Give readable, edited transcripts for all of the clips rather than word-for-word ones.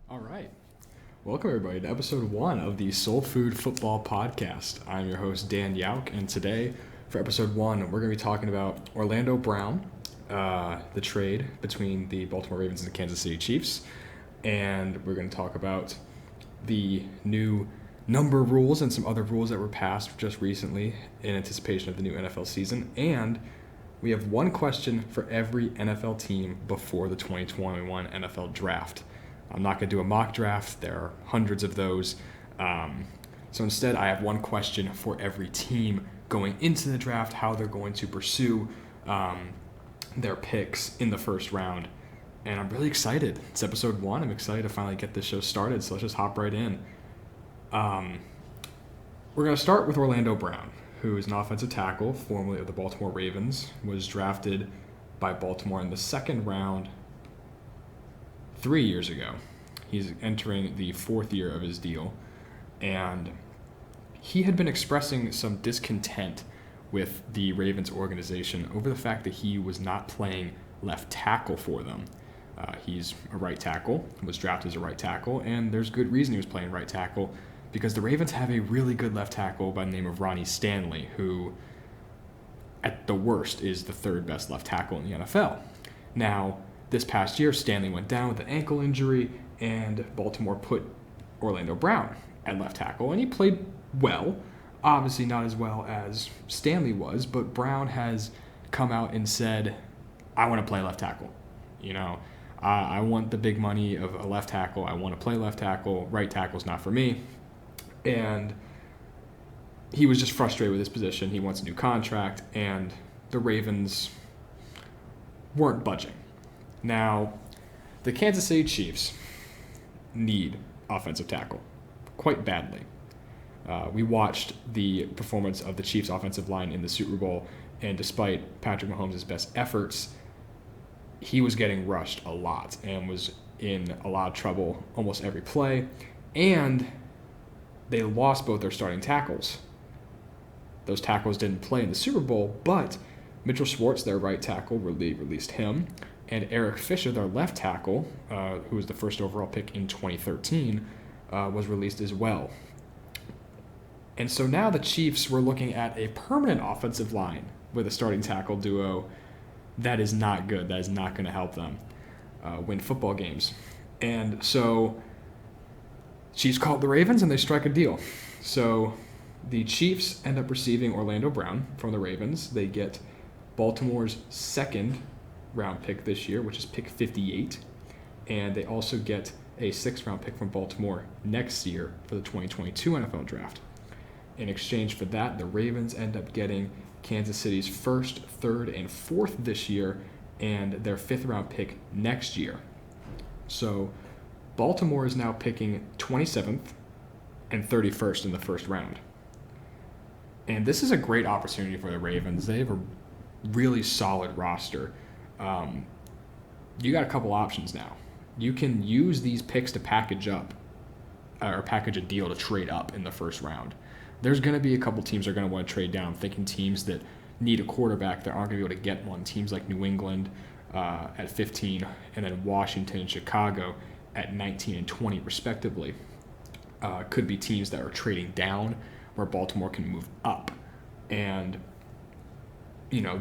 All right. Welcome, everybody, to episode 1 of the Soulfood Football podcast. I'm your host, Dan Yauk, and today, for episode 1, we're going to be talking about Orlando Brown, the trade between the Baltimore Ravens and the Kansas City Chiefs, and we're going to talk about the new number rules and some other rules that were passed just recently in anticipation of the new NFL season, and we have one question for every NFL team before the 2021 NFL Draft. I'm not going to do a mock draft. There are hundreds of those. So instead, I have one question for every team going into the draft, how they're going to pursue their picks in the first round. And I'm really excited. It's episode 1. I'm excited to finally get this show started, so let's just hop right in. We're going to start with Orlando Brown, who is an offensive tackle, formerly of the Baltimore Ravens, was drafted by Baltimore in the second round 3 years ago. He's entering the 4th year of his deal, and he had been expressing some discontent with the Ravens organization over the fact that he was not playing left tackle for them. He's a right tackle, was drafted as a right tackle, and there's good reason he was playing right tackle because the Ravens have a really good left tackle by the name of Ronnie Stanley, who at the worst is the 3rd best left tackle in the NFL. Now, this past year, Stanley went down with an ankle injury, and Baltimore put Orlando Brown at left tackle, and he played well. Obviously not as well as Stanley was, but Brown has come out and said, I want to play left tackle. I want the big money of a left tackle. I want to play left tackle. Right tackle's not for me. And he was just frustrated with his position. He wants a new contract, and the Ravens weren't budging. Now, the Kansas City Chiefs need offensive tackle quite badly. We watched the performance of the Chiefs' offensive line in the Super Bowl, and despite Patrick Mahomes' best efforts, he was getting rushed a lot and was in a lot of trouble almost every play, and they lost both their starting tackles. Those tackles didn't play in the Super Bowl, but Mitchell Schwartz, their right tackle, released him, and Eric Fisher, their left tackle, who was the first overall pick in 2013, was released as well. And so now the Chiefs were looking at a permanent offensive line with a starting tackle duo that is not good. That is not going to help them win football games. And so Chiefs called the Ravens, and they strike a deal. So the Chiefs end up receiving Orlando Brown from the Ravens. They get Baltimore's 2nd round pick this year, which is pick 58, and they also get a 6th round pick from Baltimore next year for the 2022 NFL Draft. In exchange for that, the Ravens end up getting Kansas City's 1st, 3rd, and 4th this year, and their 5th round pick next year. So Baltimore is now picking 27th and 31st in the first round. And this is a great opportunity for the Ravens. They have a really solid roster. You got a couple options now. You can use these picks to package a deal to trade up in the first round. There's going to be a couple teams that are going to want to trade down, thinking teams that need a quarterback that aren't going to be able to get one. Teams like New England at 15, and then Washington and Chicago at 19 and 20 respectively. Could be teams that are trading down where Baltimore can move up. And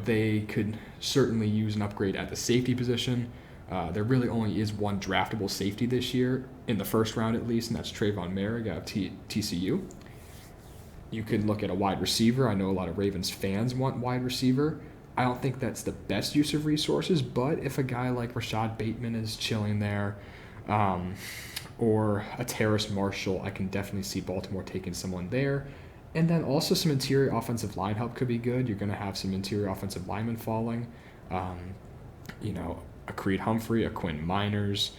they could certainly use an upgrade at the safety position. There really only is one draftable safety this year, in the first round at least, and that's Trayvon Merrick out of TCU. You could look at a wide receiver. I know a lot of Ravens fans want wide receiver. I don't think that's the best use of resources, but if a guy like Rashad Bateman is chilling there, or a Terrace Marshall, I can definitely see Baltimore taking someone there. And then also some interior offensive line help could be good. You're going to have some interior offensive linemen falling. A Creed Humphrey, a Quinn Miners,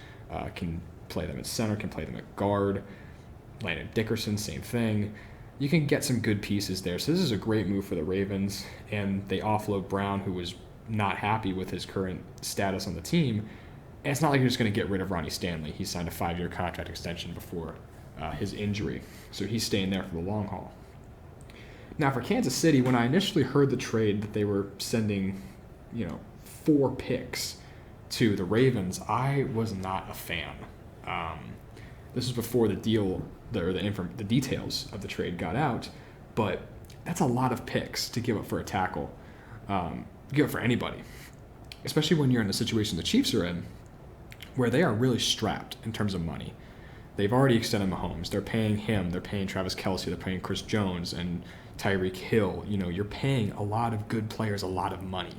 can play them at center, can play them at guard. Landon Dickerson, same thing. You can get some good pieces there. So this is a great move for the Ravens, and they offload Brown, who was not happy with his current status on the team. And it's not like you're just going to get rid of Ronnie Stanley. He signed a 5-year contract extension before his injury, so he's staying there for the long haul. Now for Kansas City, when I initially heard the trade that they were sending, 4 picks to the Ravens, I was not a fan. This was before the deal, the details of the trade got out, but that's a lot of picks to give up for a tackle. Give up for anybody, especially when you're in the situation the Chiefs are in, where they are really strapped in terms of money. They've already extended Mahomes. They're paying him. They're paying Travis Kelce. They're paying Chris Jones and Tyreek Hill. You're paying a lot of good players a lot of money.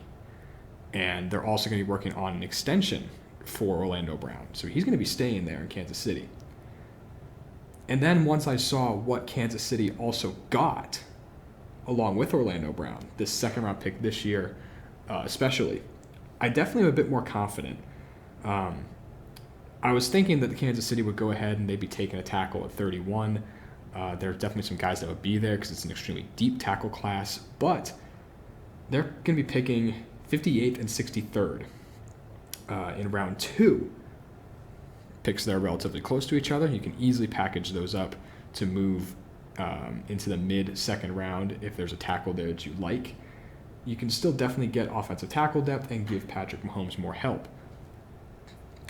And they're also going to be working on an extension for Orlando Brown. So he's going to be staying there in Kansas City. And then once I saw what Kansas City also got, along with Orlando Brown, this second-round pick this year especially, I definitely am a bit more confident. I was thinking that the Kansas City would go ahead and they'd be taking a tackle at 31. There are definitely some guys that would be there because it's an extremely deep tackle class, but they're going to be picking 58th and 63rd in round 2. Picks that are relatively close to each other. You can easily package those up to move into the mid-second round if there's a tackle there that you like. You can still definitely get offensive tackle depth and give Patrick Mahomes more help.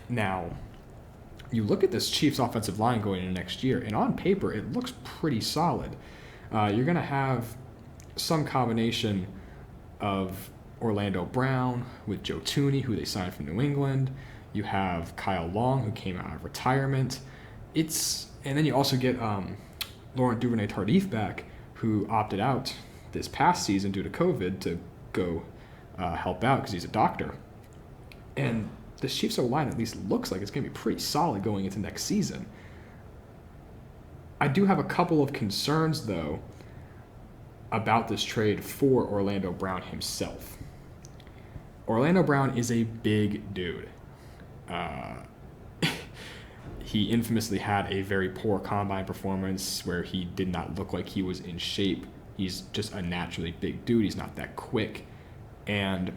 Now, you look at this Chiefs offensive line going into next year, and on paper, it looks pretty solid. You're going to have some combination of Orlando Brown with Joe Thuney, who they signed from New England. You have Kyle Long, who came out of retirement. And then you also get Laurent Duvernay-Tardif back, who opted out this past season due to COVID to go help out because he's a doctor. And the Chiefs O-line at least looks like it's going to be pretty solid going into next season. I do have a couple of concerns, though, about this trade for Orlando Brown himself. Orlando Brown is a big dude. He infamously had a very poor combine performance where he did not look like he was in shape. He's just a naturally big dude. He's not that quick. And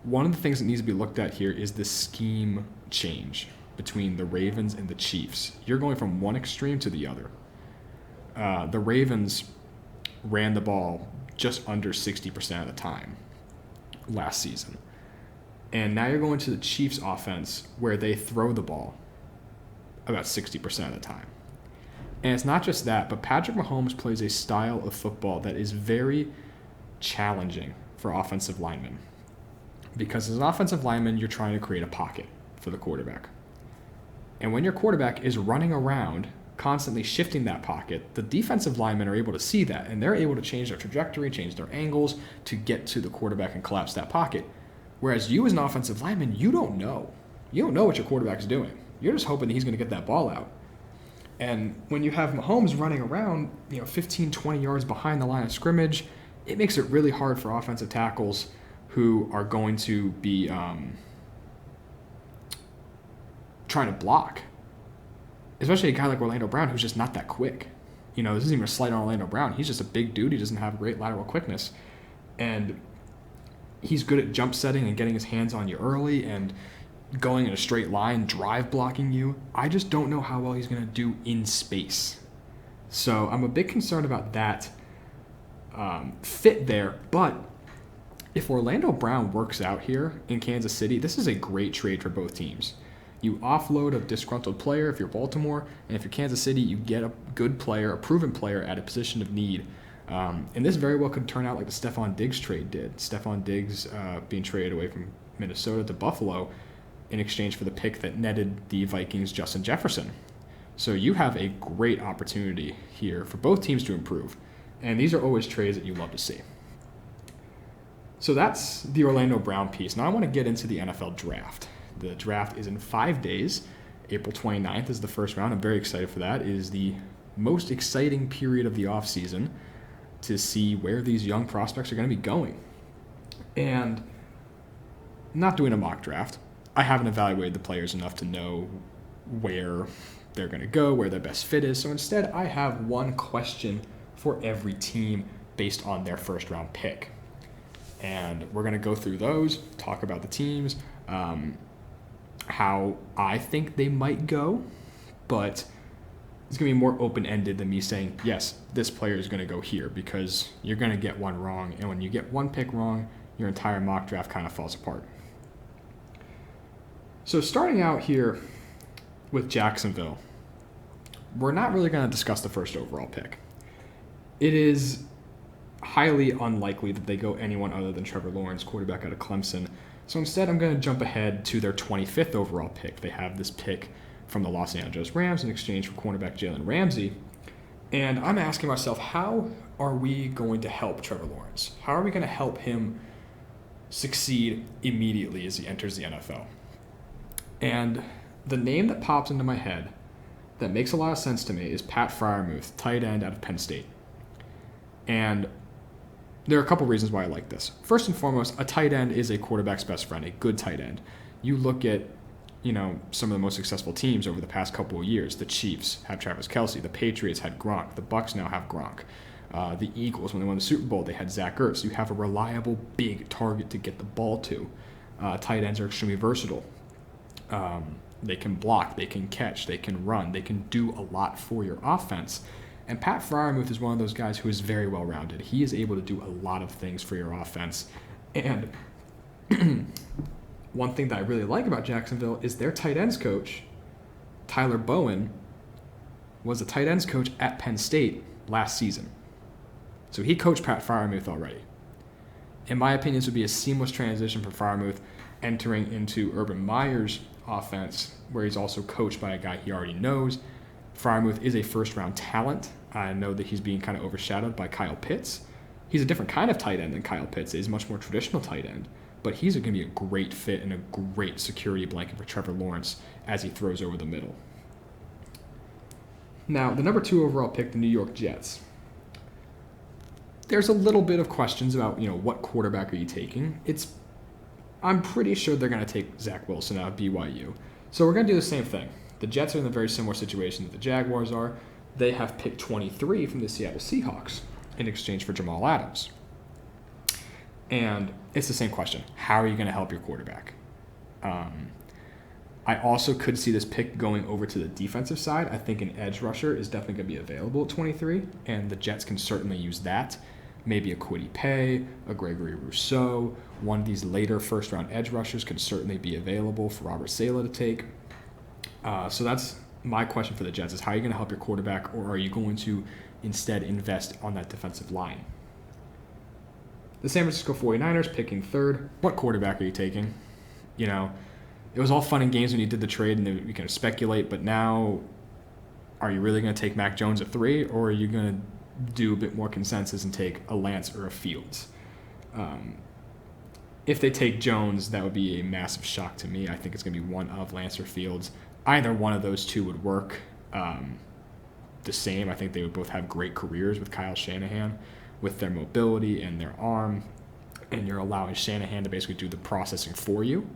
one of the things that needs to be looked at here is the scheme change between the Ravens and the Chiefs. You're going from one extreme to the other. The Ravens ran the ball just under 60% of the time last season. And now you're going to the Chiefs offense where they throw the ball about 60% of the time. And it's not just that, but Patrick Mahomes plays a style of football that is very challenging for offensive linemen. Because as an offensive lineman, you're trying to create a pocket for the quarterback. And when your quarterback is running around, constantly shifting that pocket, the defensive linemen are able to see that, and they're able to change their trajectory, change their angles to get to the quarterback and collapse that pocket. Whereas you as an offensive lineman, you don't know. You don't know what your quarterback's doing. You're just hoping that he's going to get that ball out. And when you have Mahomes running around, 15, 20 yards behind the line of scrimmage, it makes it really hard for offensive tackles who are going to be trying to block. Especially a guy like Orlando Brown, who's just not that quick. This isn't even a slight on Orlando Brown. He's just a big dude. He doesn't have great lateral quickness. And he's good at jump setting and getting his hands on you early and going in a straight line, drive blocking you. I just don't know how well he's going to do in space. So I'm a bit concerned about that fit there. But if Orlando Brown works out here in Kansas City, this is a great trade for both teams. You offload a disgruntled player if you're Baltimore, and if you're Kansas City, you get a good player, a proven player at a position of need. And this very well could turn out like the Stephon Diggs trade did. Stephon Diggs being traded away from Minnesota to Buffalo in exchange for the pick that netted the Vikings Justin Jefferson. So you have a great opportunity here for both teams to improve. And these are always trades that you love to see. So that's the Orlando Brown piece. Now I want to get into the NFL draft. The draft is in 5 days. April 29th is the first round. I'm very excited for that. It is the most exciting period of the offseason to see where these young prospects are going to be going. And I'm not doing a mock draft. I haven't evaluated the players enough to know where they're going to go, where their best fit is. So instead, I have one question for every team based on their first round pick. And we're going to go through those, talk about the teams, how I think they might go, but it's going to be more open-ended than me saying, yes, this player is going to go here, because you're going to get one wrong. And when you get one pick wrong, your entire mock draft kind of falls apart. So starting out here, with Jacksonville, we're not really going to discuss the first overall pick. It is highly unlikely that they go anyone other than Trevor Lawrence, quarterback out of Clemson. So instead, I'm going to jump ahead to their 25th overall pick. They have this pick from the Los Angeles Rams in exchange for cornerback Jaelan Ramsey. And I'm asking myself, how are we going to help Trevor Lawrence? How are we going to help him succeed immediately as he enters the NFL? And the name that pops into my head that makes a lot of sense to me is Pat Freiermuth, tight end out of Penn State. And there are a couple reasons why I like this. First and foremost, a tight end is a quarterback's best friend, a good tight end. You look at, some of the most successful teams over the past couple of years. The Chiefs had Travis Kelce. The Patriots had Gronk. The Bucs now have Gronk. The Eagles, when they won the Super Bowl, they had Zach Ertz. You have a reliable, big target to get the ball to. Tight ends are extremely versatile. They can block, they can catch, they can run, they can do a lot for your offense. And Pat Freiermuth is one of those guys who is very well-rounded. He is able to do a lot of things for your offense. And one thing that I really like about Jacksonville is their tight ends coach, Tyler Bowen, was a tight ends coach at Penn State last season. So he coached Pat Freiermuth already. In my opinion, this would be a seamless transition for Freiermuth entering into Urban Meyer's offense, where he's also coached by a guy he already knows. Freiermuth is a first-round talent. I know that he's being kind of overshadowed by Kyle Pitts. He's a different kind of tight end than Kyle Pitts is, much more traditional tight end. But he's going to be a great fit and a great security blanket for Trevor Lawrence as he throws over the middle. Now, the number 2 overall pick, the New York Jets. There's a little bit of questions about, what quarterback are you taking? I'm pretty sure they're going to take Zach Wilson out of BYU. So we're going to do the same thing. The Jets are in a very similar situation that the Jaguars are. They have picked 23 from the Seattle Seahawks in exchange for Jamal Adams. And it's the same question. How are you going to help your quarterback? I also could see this pick going over to the defensive side. I think an edge rusher is definitely going to be available at 23, and the Jets can certainly use that. Maybe a Kwity Paye, a Gregory Rousseau. One of these later first-round edge rushers could certainly be available for Robert Saleh to take. So that's my question for the Jets, is how are you going to help your quarterback, or are you going to instead invest on that defensive line? The San Francisco 49ers picking 3rd. What quarterback are you taking? It was all fun and games when you did the trade and you can speculate, but now are you really going to take Mac Jones at 3, or are you going to do a bit more consensus and take a Lance or a Fields? If they take Jones, that would be a massive shock to me. I think it's going to be one of Lance or Fields. Either one of those two would work the same. I think they would both have great careers with Kyle Shanahan, with their mobility and their arm, and you're allowing Shanahan to basically do the processing for you.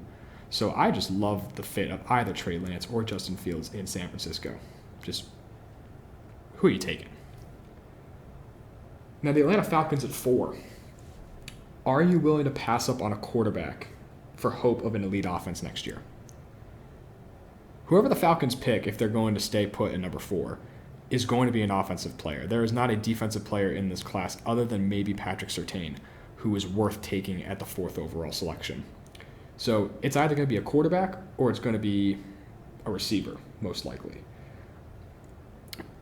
So I just love the fit of either Trey Lance or Justin Fields in San Francisco. Just, who are you taking? Now, the Atlanta Falcons at 4. Are you willing to pass up on a quarterback for hope of an elite offense next year? Whoever the Falcons pick, if they're going to stay put in number 4, is going to be an offensive player. There is not a defensive player in this class other than maybe Patrick Surtain, who is worth taking at the 4th overall selection. So it's either going to be a quarterback or it's going to be a receiver, most likely.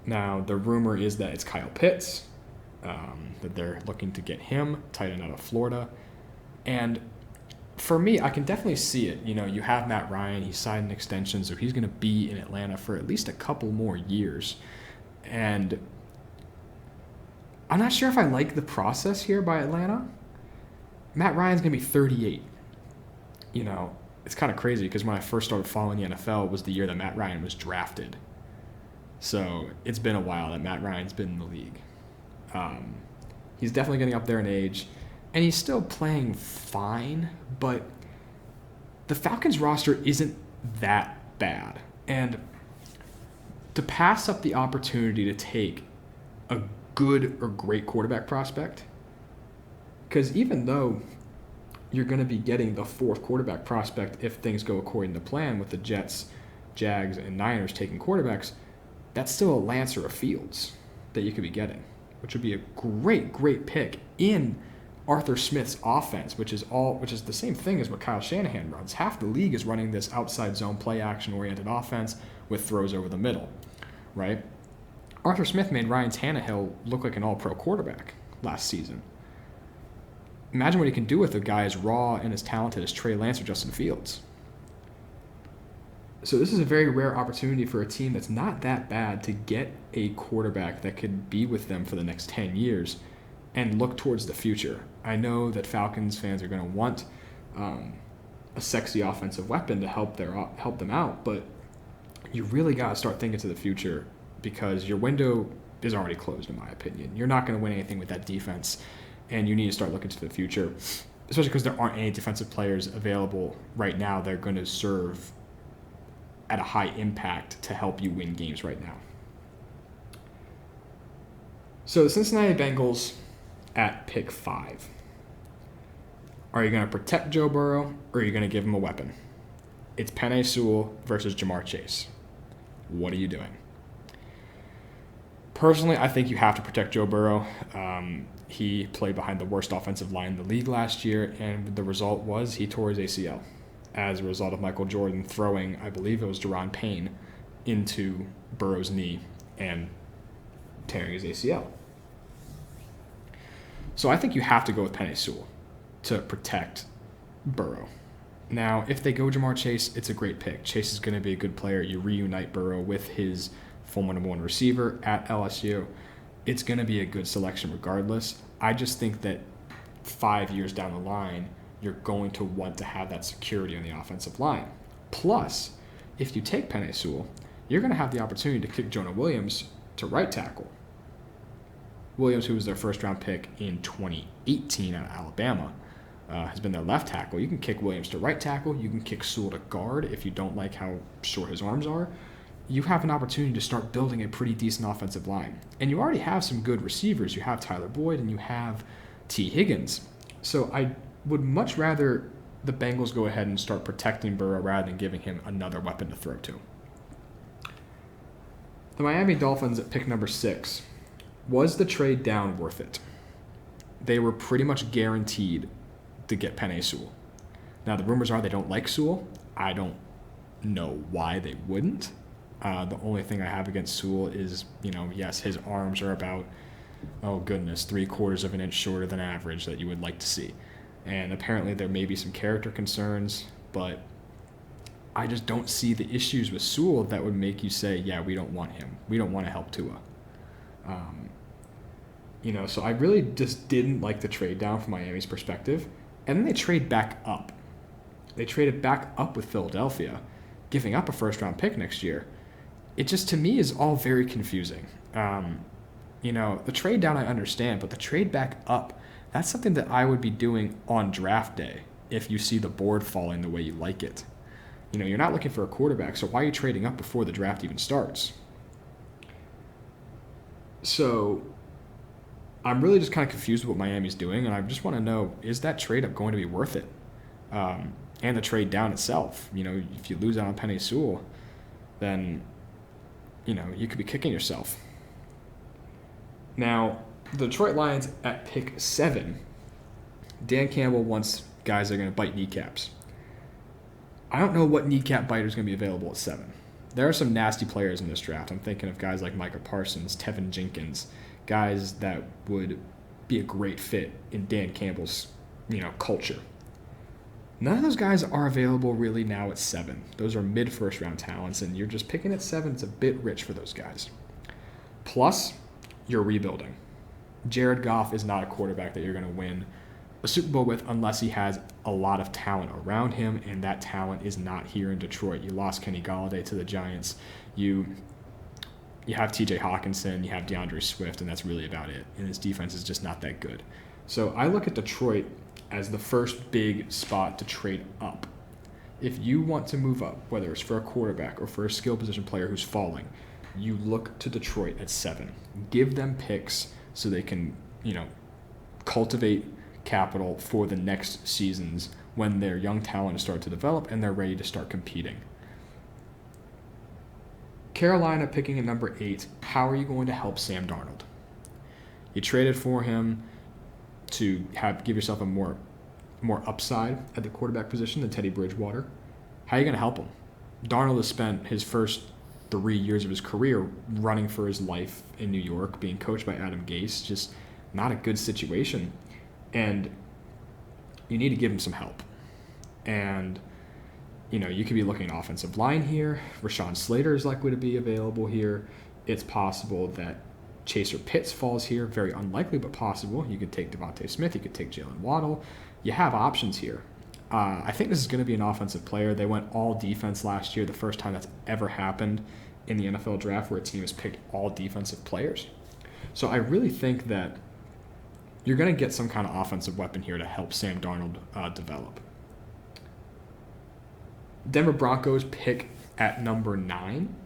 Now, the rumor is that it's Kyle Pitts, that they're looking to get him, tight end out of Florida. And for me, I can definitely see it. You have Matt Ryan. He signed an extension, so he's going to be in Atlanta for at least a couple more years. And I'm not sure if I like the process here by Atlanta. Matt Ryan's going to be 38. It's kind of crazy because when I first started following the NFL, it was the year that Matt Ryan was drafted. So it's been a while that Matt Ryan's been in the league. He's definitely getting up there in age, and he's still playing fine, but the Falcons roster isn't that bad. And to pass up the opportunity to take a good or great quarterback prospect, because even though you're going to be getting the 4th quarterback prospect if things go according to plan with the Jets, Jags, and Niners taking quarterbacks, that's still a Lance or a Fields that you could be getting, which would be a great pick in Arthur Smith's offense, which is the same thing as what Kyle Shanahan runs. Half the league is running this outside zone play action oriented offense with throws over the middle, right? Arthur Smith made Ryan Tannehill look like an all-pro quarterback last season. Imagine what he can do with a guy as raw and as talented as Trey Lance or Justin Fields. So this is a very rare opportunity for a team that's not that bad to get a quarterback that could be with them for the next 10 years and look towards the future. I know that Falcons fans are going to want a sexy offensive weapon to help them out, but you really got to start thinking to the future because your window is already closed, in my opinion. You're not going to win anything with that defense, and you need to start looking to the future, especially because there aren't any defensive players available right now that are going to serve at a high impact to help you win games right now. So the Cincinnati Bengals at pick 5. Are you going to protect Joe Burrow or are you going to give him a weapon? It's Penei Sewell versus Jamar Chase. What are you doing? Personally, I think you have to protect Joe Burrow. He played behind the worst offensive line in the league last year, and the result was he tore his ACL as a result of Michael Jordan throwing, I believe it was Daron Payne, into Burrow's knee and tearing his ACL. So I think you have to go with Penei Sewell to protect Burrow. Now, if they go Jamar Chase, it's a great pick. Chase is going to be a good player. You reunite Burrow with his former number 1 receiver at LSU. It's going to be a good selection regardless. I just think that 5 years down the line, you're going to want to have that security on the offensive line. Plus, if you take Penei Sewell, you're going to have the opportunity to kick Jonah Williams to right tackle. Williams, who was their first-round pick in 2018 out of Alabama, has been their left tackle. You can kick Williams to right tackle. You can kick Sewell to guard if you don't like how short his arms are. You have an opportunity to start building a pretty decent offensive line. And you already have some good receivers. You have Tyler Boyd and you have T. Higgins. So I would much rather the Bengals go ahead and start protecting Burrow rather than giving him another weapon to throw to. The Miami Dolphins at pick number 6. Was the trade down worth it? They were pretty much guaranteed to get Penei Sewell. Now, the rumors are they don't like Sewell. I don't know why they wouldn't. The only thing I have against Sewell is, yes, his arms are about, 3/4 of an inch shorter than average that you would like to see. And apparently there may be some character concerns, but I just don't see the issues with Sewell that would make you say, yeah, we don't want him. We don't want to help Tua. So I really just didn't like the trade down from Miami's perspective. And then they trade back up. They traded back up with Philadelphia, giving up a first-round pick next year. It just, to me, is all very confusing. The trade down I understand, but the trade back up, that's something that I would be doing on draft day if you see the board falling the way you like it. You're not looking for a quarterback, so why are you trading up before the draft even starts? So I'm really just kind of confused with what Miami's doing, and I just want to know, is that trade up going to be worth it? And the trade down itself. If you lose out on Penei Sewell, then, you could be kicking yourself. Now, the Detroit Lions at pick 7, Dan Campbell wants guys that are going to bite kneecaps. I don't know what kneecap biter is going to be available at 7. There are some nasty players in this draft. I'm thinking of guys like Micah Parsons, Tevin Jenkins, guys that would be a great fit in Dan Campbell's, culture. None of those guys are available really now at 7. Those are mid-first round talents, and you're just picking at 7. It's a bit rich for those guys. Plus, you're rebuilding. Jared Goff is not a quarterback that you're going to win a Super Bowl with unless he has a lot of talent around him, and that talent is not here in Detroit. You lost Kenny Golladay to the Giants. You have TJ Hawkinson, you have DeAndre Swift, and that's really about it. And his defense is just not that good. So I look at Detroit as the first big spot to trade up. If you want to move up, whether it's for a quarterback or for a skill position player who's falling, you look to Detroit at 7. Give them picks so they can, cultivate capital for the next seasons when their young talent start to develop and they're ready to start competing. Carolina picking at number 8. How are you going to help Sam Darnold? You traded for him to give yourself a more upside at the quarterback position than Teddy Bridgewater. How are you going to help him? Darnold has spent his first 3 years of his career running for his life in New York, being coached by Adam Gase. Just not a good situation. And you need to give him some help. And, you could be looking at offensive line here. Rashawn Slater is likely to be available here. It's possible that Chaser Pitts falls here. Very unlikely, but possible. You could take Devontae Smith. You could take Jalen Waddle. You have options here. I think this is going to be an offensive player. They went all defense last year, the first time that's ever happened in the NFL draft where a team has picked all defensive players. So I really think that you're going to get some kind of offensive weapon here to help Sam Darnold develop. Denver Broncos pick at number 9.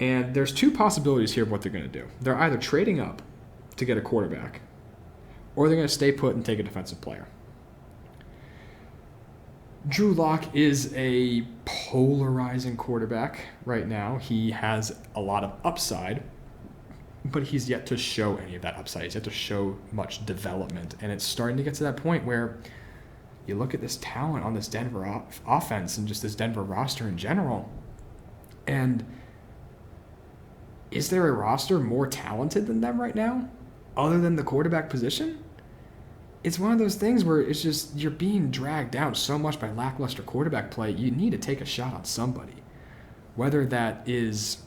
And there's 2 possibilities here of what they're going to do. They're either trading up to get a quarterback, or they're going to stay put and take a defensive player. Drew Lock is a polarizing quarterback right now. He has a lot of upside, but he's yet to show any of that upside. He's yet to show much development. And it's starting to get to that point where you look at this talent on this Denver offense and just this Denver roster in general, and is there a roster more talented than them right now, other than the quarterback position? It's one of those things where it's just you're being dragged down so much by lackluster quarterback play. You need to take a shot on somebody, whether that is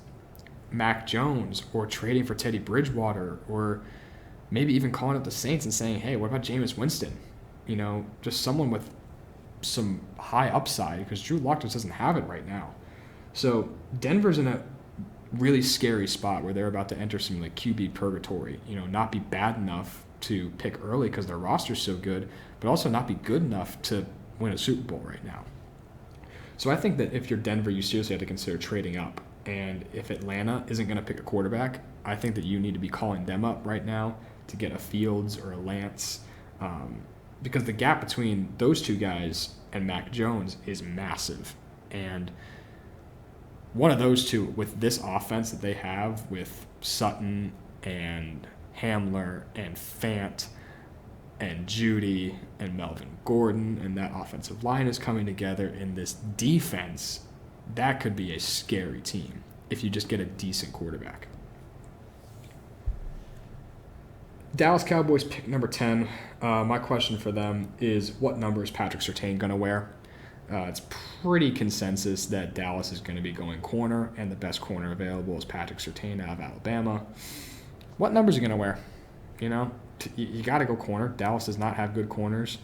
Mac Jones or trading for Teddy Bridgewater or maybe even calling up the Saints and saying, hey, what about Jameis Winston? Just someone with some high upside, because Drew Lock just doesn't have it right now. So Denver's in a really scary spot where they're about to enter some QB purgatory, not be bad enough to pick early because their roster's so good, but also not be good enough to win a Super Bowl right now. So I think that if you're Denver, you seriously have to consider trading up. And if Atlanta isn't going to pick a quarterback, I think that you need to be calling them up right now to get a Fields or a Lance, because the gap between those 2 guys and Mac Jones is massive. And one of those 2, with this offense that they have with Sutton and Hamler and Fant and Judy and Melvin Gordon, and that offensive line is coming together in this defense, that could be a scary team if you just get a decent quarterback. Dallas Cowboys pick number 10. My question for them is, what number is Patrick Surtain going to wear? It's pretty consensus that Dallas is going to be going corner, and the best corner available is Patrick Surtain out of Alabama. What numbers are he going to wear? You got to go corner. Dallas does not have good corners.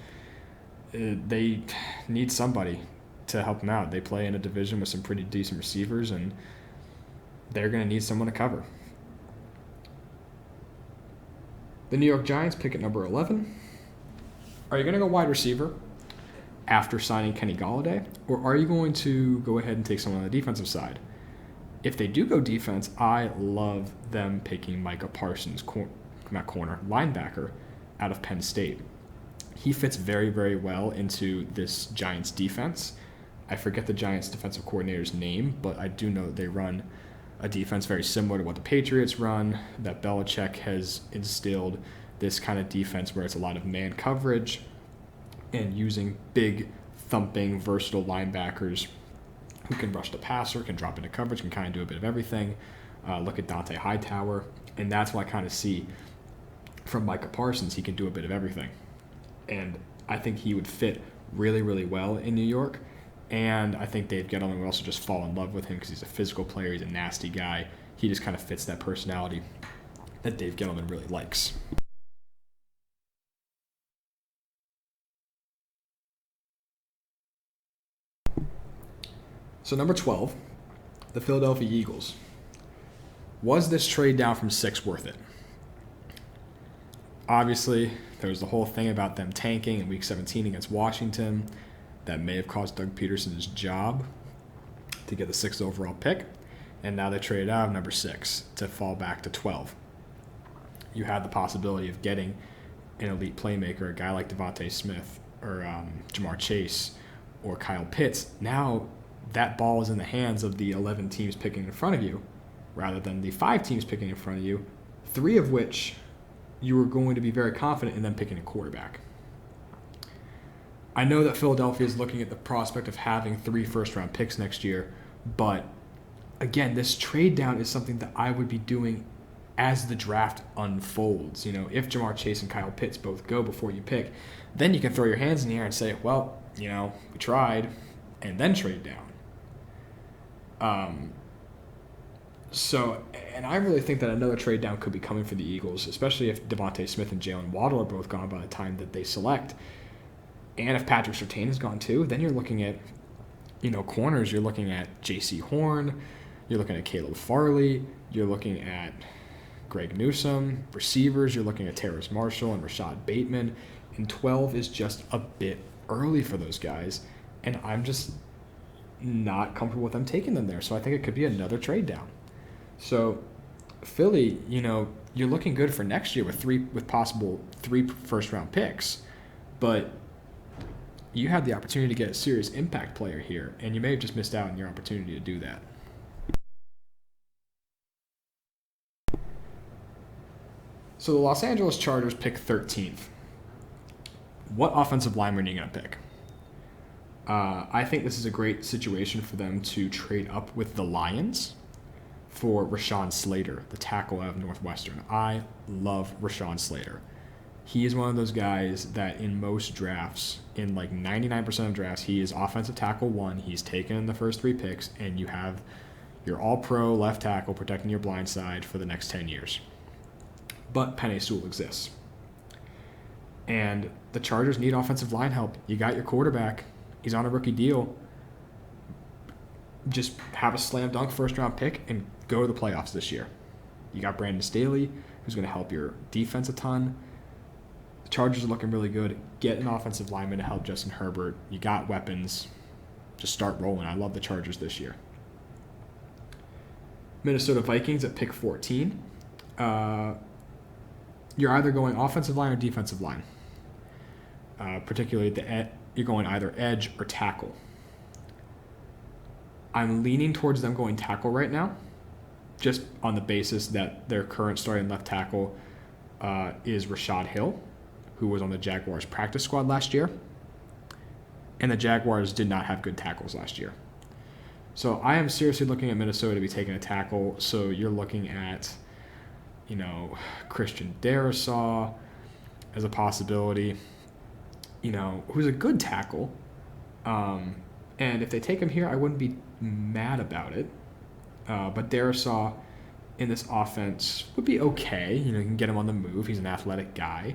They need somebody to help them out. They play in a division with some pretty decent receivers, and they're going to need someone to cover. The New York Giants pick at number 11. Are you going to go wide receiver after signing Kenny Golladay, or are you going to go ahead and take someone on the defensive side? If they do go defense, I love them picking Micah Parsons, linebacker out of Penn State. He fits very, very well into this Giants defense. I forget the Giants defensive coordinator's name, but I do know that they run a defense very similar to what the Patriots run, that Belichick has instilled this kind of defense where it's a lot of man coverage and using big, thumping, versatile linebackers who can rush the passer, can drop into coverage, can kind of do a bit of everything. Look at Dante Hightower, and that's what I kind of see from Micah Parsons. He can do a bit of everything. And I think he would fit really, really well in New York. And I think Dave Gettleman would also just fall in love with him because he's a physical player. He's a nasty guy. He just kind of fits that personality that Dave Gettleman really likes. So number 12, the Philadelphia Eagles. Was this trade down from 6 worth it? Obviously, there was the whole thing about them tanking in Week 17 against Washington. That may have cost Doug Peterson his job to get the 6th overall pick. And now they traded out of number 6 to fall back to 12. You had the possibility of getting an elite playmaker, a guy like Devontae Smith or Jamar Chase or Kyle Pitts. Now that ball is in the hands of the 11 teams picking in front of you rather than the 5 teams picking in front of you, 3 of which you were going to be very confident in them picking a quarterback. I know that Philadelphia is looking at the prospect of having 3 first-round picks next year, but again, this trade down is something that I would be doing as the draft unfolds. If Jamar Chase and Kyle Pitts both go before you pick, then you can throw your hands in the air and say, well, we tried, and then trade down. And I really think that another trade down could be coming for the Eagles, especially if Devontae Smith and Jaelan Waddle are both gone by the time that they select. And if Patrick Surtain is gone too, then you're looking at, corners. You're looking at J.C. Horn. You're looking at Caleb Farley. You're looking at Greg Newsome. Receivers, you're looking at Terrace Marshall and Rashad Bateman. And 12 is just a bit early for those guys. And I'm just not comfortable with them taking them there. So I think it could be another trade down. So Philly, you're looking good for next year with possible 3 first-round picks. But you had the opportunity to get a serious impact player here, and you may have just missed out on your opportunity to do that. So the Los Angeles Chargers pick 13th. What offensive lineman are you going to pick? I think this is a great situation for them to trade up with the Lions for Rashawn Slater, the tackle out of Northwestern. I love Rashawn Slater. He is one of those guys that in most drafts, in like 99% of drafts, he is offensive tackle 1. He's taken in the first 3 picks, and you have your all-pro left tackle protecting your blind side for the next 10 years. But Penei Sewell exists. And the Chargers need offensive line help. You got your quarterback. He's on a rookie deal. Just have a slam dunk first-round pick and go to the playoffs this year. You got Brandon Staley, who's going to help your defense a ton. The Chargers are looking really good. Get an offensive lineman to help Justin Herbert. You got weapons. Just start rolling. I love the Chargers this year. Minnesota Vikings at pick 14. You're either going offensive line or defensive line. Particularly you're going either edge or tackle. I'm leaning towards them going tackle right now, just on the basis that their current starting left tackle is Rashad Hill, who was on the Jaguars practice squad last year. And the Jaguars did not have good tackles last year. So I am seriously looking at Minnesota to be taking a tackle. So you're looking at, Christian Darrisaw as a possibility, who's a good tackle. And if they take him here, I wouldn't be mad about it. But Darrisaw in this offense would be okay. You can get him on the move. He's an athletic guy.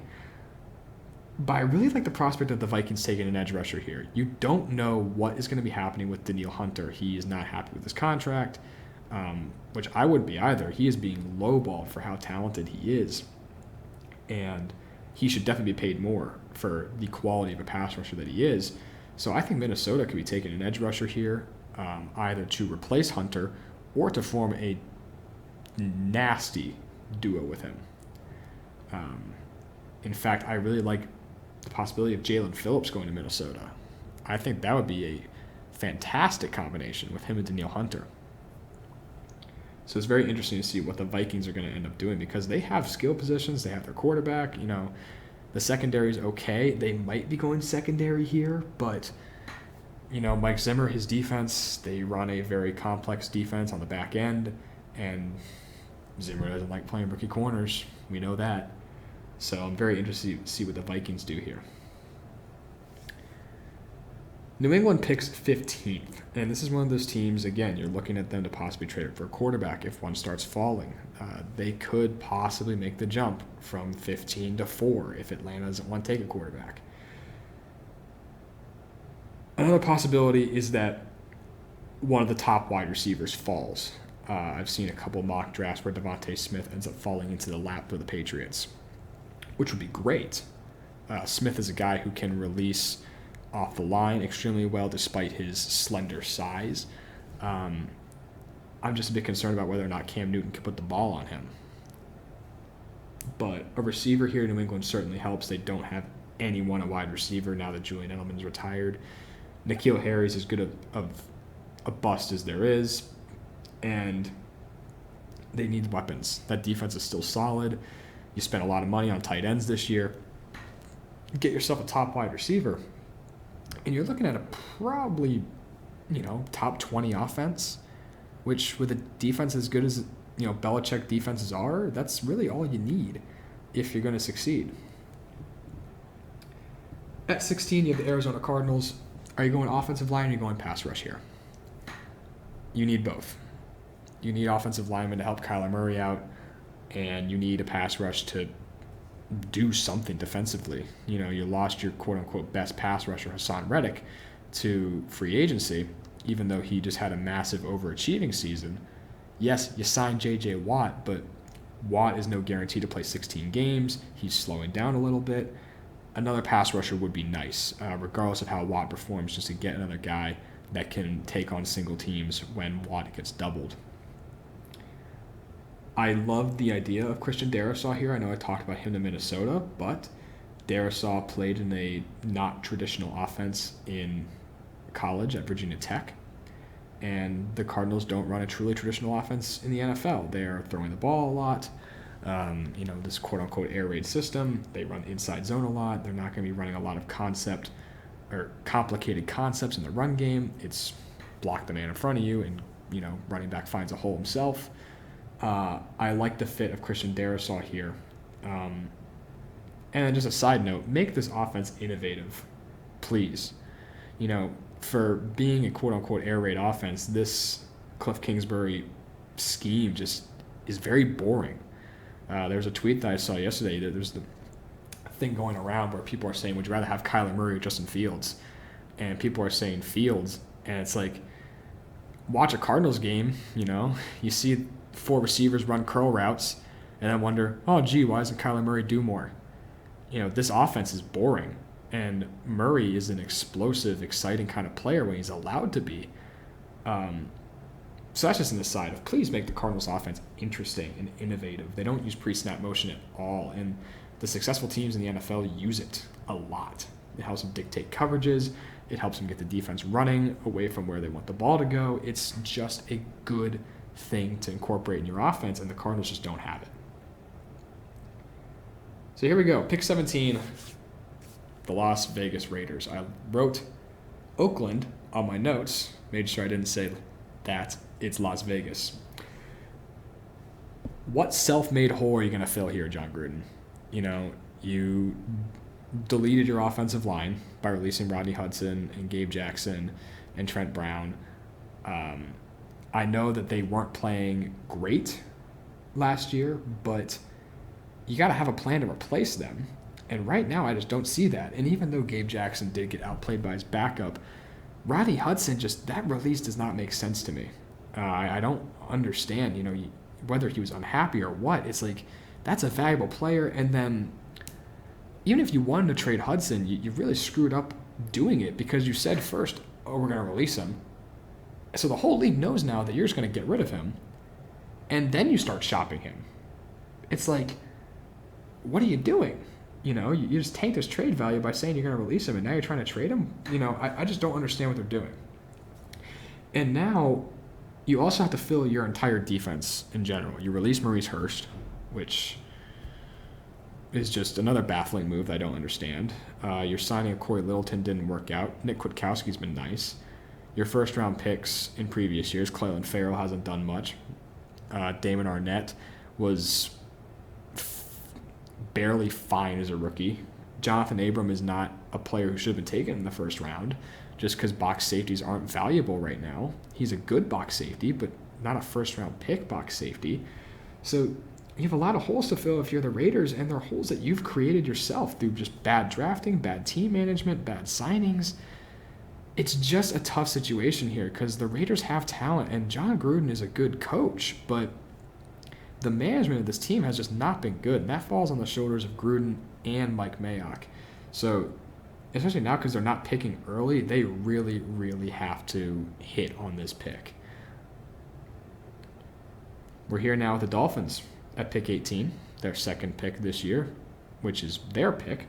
But I really like the prospect of the Vikings taking an edge rusher here. You don't know what is going to be happening with Danielle Hunter. He is not happy with his contract, which I wouldn't be either. He is being lowballed for how talented he is. And he should definitely be paid more for the quality of a pass rusher that he is. So I think Minnesota could be taking an edge rusher here, either to replace Hunter or to form a nasty duo with him. In fact, I really like the possibility of Jaelan Phillips going to Minnesota. I think that would be a fantastic combination with him and Danielle Hunter. So it's very interesting to see what the Vikings are going to end up doing because they have skill positions. They have their quarterback. The secondary is okay. They might be going secondary here, but, Mike Zimmer, his defense, they run a very complex defense on the back end, and Zimmer doesn't like playing rookie corners. We know that. So I'm very interested to see what the Vikings do here. New England picks 15th, and this is one of those teams, again, you're looking at them to possibly trade for a quarterback if one starts falling. They could possibly make the jump from 15 to 4 if Atlanta doesn't want to take a quarterback. Another possibility is that one of the top wide receivers falls. I've seen a couple mock drafts where Devontae Smith ends up falling into the lap of the Patriots, which would be great. Smith is a guy who can release off the line extremely well despite his slender size. I'm just a bit concerned about whether or not Cam Newton can put the ball on him. But a receiver here in New England certainly helps. They don't have anyone a wide receiver now that Julian Edelman's retired. N'Keal Harry's as good of a bust as there is. And they need weapons. That defense is still solid. You spent a lot of money on tight ends this year. Get yourself a top wide receiver. And you're looking at a probably, top 20 offense. which with a defense as good as Belichick defenses are, that's really all you need if you're going to succeed. At 16, you have the Arizona Cardinals. Are you going offensive line or are you going pass rush here? You need both. You need offensive linemen to help Kyler Murray out, and you need a pass rush to do something defensively. You lost your quote-unquote best pass rusher, Hassan Reddick, to free agency, even though he just had a massive overachieving season. Yes, you signed J.J. Watt, but Watt is no guarantee to play 16 games. He's slowing down a little bit. Another pass rusher would be nice, regardless of how Watt performs, just to get another guy that can take on single teams when Watt gets doubled. I love the idea of Christian Darrisaw here. I know I talked about him in Minnesota, but Darrisaw played in a not traditional offense in college at Virginia Tech, and the Cardinals don't run a truly traditional offense in the NFL. They're throwing the ball a lot. This quote-unquote air raid system, they run inside zone a lot. They're not going to be running a lot of concept or complicated concepts in the run game. It's block the man in front of you and, running back finds a hole himself. I like the fit of Christian Darrisaw here. And then just a side note, make this offense innovative, please. For being a quote-unquote air raid offense, this Cliff Kingsbury scheme just is very boring. There was a tweet that I saw yesterday that there's the thing going around where people are saying, would you rather have Kyler Murray or Justin Fields? And people are saying Fields. And it's like, watch a Cardinals game, you see 4 receivers run curl routes and then wonder, oh, gee, why doesn't Kyler Murray do more? This offense is boring. And Murray is an explosive, exciting kind of player when he's allowed to be. So that's just an aside of please make the Cardinals offense interesting and innovative. They don't use pre-snap motion at all, and the successful teams in the NFL use it a lot. It helps them dictate coverages. It helps them get the defense running away from where they want the ball to go. It's just a good thing to incorporate in your offense, and the Cardinals just don't have it. So here we go. Pick 17, the Las Vegas Raiders. I wrote Oakland on my notes, made sure I didn't say that. It's Las Vegas. What self-made hole are you going to fill here, John Gruden? You deleted your offensive line by releasing Rodney Hudson and Gabe Jackson and Trent Brown. I know that they weren't playing great last year, but you got to have a plan to replace them. And right now, I just don't see that. And even though Gabe Jackson did get outplayed by his backup, Rodney Hudson, that release does not make sense to me. I don't understand, whether he was unhappy or what. It's like, that's a valuable player. And then even if you wanted to trade Hudson, you really screwed up doing it because you said first, oh, we're going to release him. So the whole league knows now that you're just going to get rid of him. And then you start shopping him. It's like, what are you doing? You just tank this trade value by saying you're going to release him, and now you're trying to trade him? I just don't understand what they're doing. And now you also have to fill your entire defense in general. You release Maurice Hurst, which is just another baffling move that I don't understand. Your signing of Corey Littleton didn't work out. Nick Kwiatkowski's been nice. Your first-round picks in previous years, Clelin Ferrell hasn't done much. Damon Arnett was barely fine as a rookie. Jonathan Abram is not a player who should have been taken in the first round just because box safeties aren't valuable right now. He's a good box safety, but not a first-round pick box safety. So you have a lot of holes to fill if you're the Raiders, and they're holes that you've created yourself through just bad drafting, bad team management, bad signings. It's just a tough situation here because the Raiders have talent, and John Gruden is a good coach, but the management of this team has just not been good, and that falls on the shoulders of Gruden and Mike Mayock. So, especially now because they're not picking early, they really, really have to hit on this pick. We're here now with the Dolphins at pick 18, their second pick this year, which is their pick.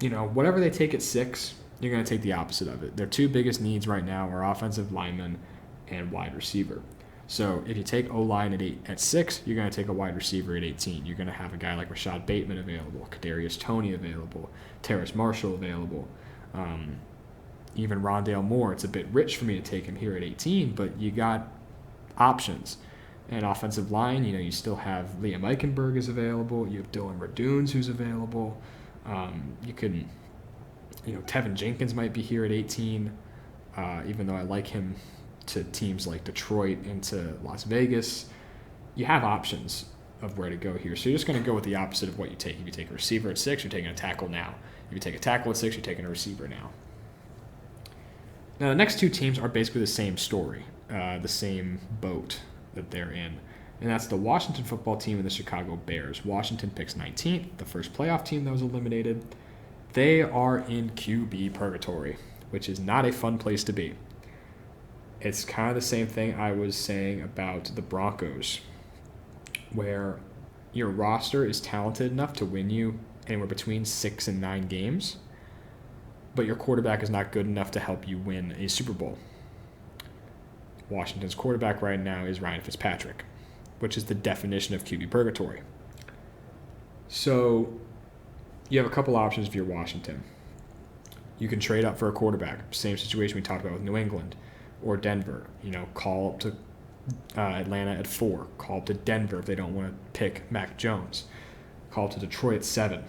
Whatever they take at 6, you're going to take the opposite of it. Their two biggest needs right now are offensive lineman and wide receiver. So if you take O-line at 6, you're going to take a wide receiver at 18. You're going to have a guy like Rashad Bateman available, Kadarius Toney available, Terrace Marshall available. even Rondale Moore. It's a bit rich for me to take him here at 18, but you got options. And offensive line, you still have Liam Eichenberg is available. You have Dylan Radunes who's available. You can, Tevin Jenkins might be here at 18, even though I like him to teams like Detroit and to Las Vegas. You have options of where to go here. So you're just going to go with the opposite of what you take. If you take a receiver at 6, you're taking a tackle now. If you take a tackle at 6, you're taking a receiver now. Now, the next two teams are basically the same story, the same boat that they're in. And that's the Washington football team and the Chicago Bears. Washington picks 19th, the first playoff team that was eliminated. They are in QB purgatory, which is not a fun place to be. It's kind of the same thing I was saying about the Broncos, where your roster is talented enough to win you anywhere between 6 and 9 games, but your quarterback is not good enough to help you win a Super Bowl. Washington's quarterback right now is Ryan Fitzpatrick, which is the definition of QB purgatory. So you have a couple options if you're Washington. You can trade up for a quarterback. Same situation we talked about with New England or Denver. Call up to Atlanta at 4. Call up to Denver if they don't want to pick Mac Jones. Call up to Detroit at 7.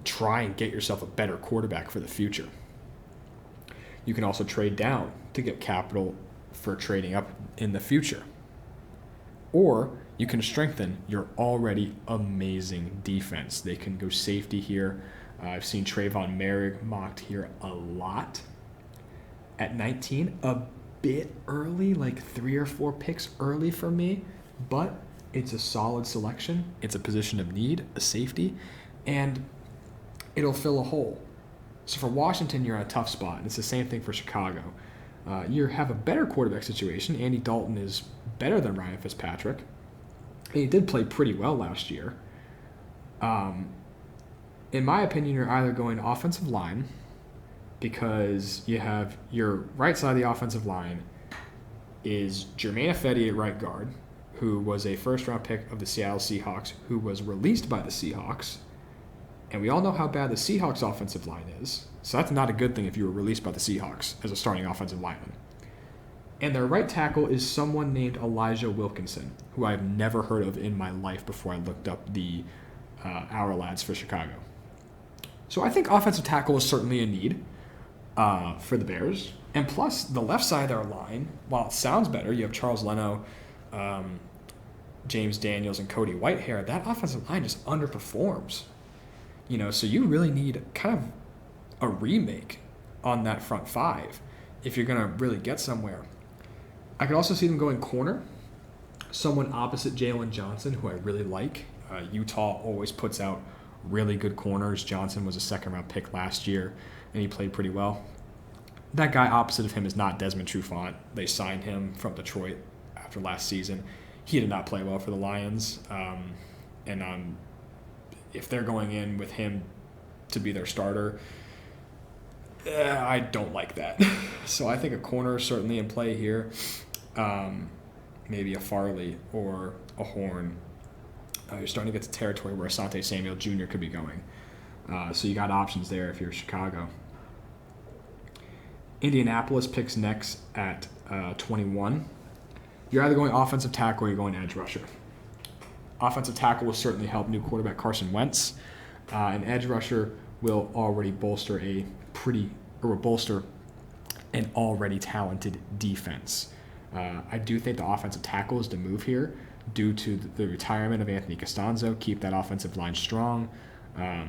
Try and get yourself a better quarterback for the future. You can also trade down to get capital for trading up in the future. Or you can strengthen your already amazing defense. They can go safety here. I've seen Trayvon Merrick mocked here a lot. At 19, a bit early, like 3 or 4 picks early for me, but it's a solid selection. It's a position of need, a safety, and it'll fill a hole. So for Washington, you're in a tough spot, and it's the same thing for Chicago. You have a better quarterback situation. Andy Dalton is better than Ryan Fitzpatrick, and he did play pretty well last year. In my opinion, you're either going offensive line, because you have your right side of the offensive line is Jermaine Ifedi at right guard, who was a first-round pick of the Seattle Seahawks, who was released by the Seahawks. And we all know how bad the Seahawks offensive line is. So that's not a good thing if you were released by the Seahawks as a starting offensive lineman. And their right tackle is someone named Elijah Wilkinson, who I've never heard of in my life before I looked up the Our Lads for Chicago. So I think offensive tackle is certainly a need for the Bears. And plus, the left side of their line, while it sounds better, you have Charles Leno, James Daniels, and Cody Whitehair. That offensive line just underperforms. So you really need kind of a remake on that front 5 if you're going to really get somewhere. I could also see them going corner, someone opposite Jaelan Johnson, who I really like. Utah always puts out really good corners. Johnson was a second-round pick last year, and he played pretty well. That guy opposite of him is not Desmond Trufant. They signed him from Detroit after last season. He did not play well for the Lions, and if they're going in with him to be their starter, I don't like that. So I think a corner is certainly in play here. Maybe a Farley or a Horn. You're starting to get to territory where Asante Samuel Jr. could be going. So you got options there if you're Chicago. Indianapolis picks next at 21. You're either going offensive tackle or you're going edge rusher. Offensive tackle will certainly help new quarterback Carson Wentz. An edge rusher will already bolster an already talented defense. I do think the offensive tackle is the move here due to the retirement of Anthony Costanzo. Keep that offensive line strong. I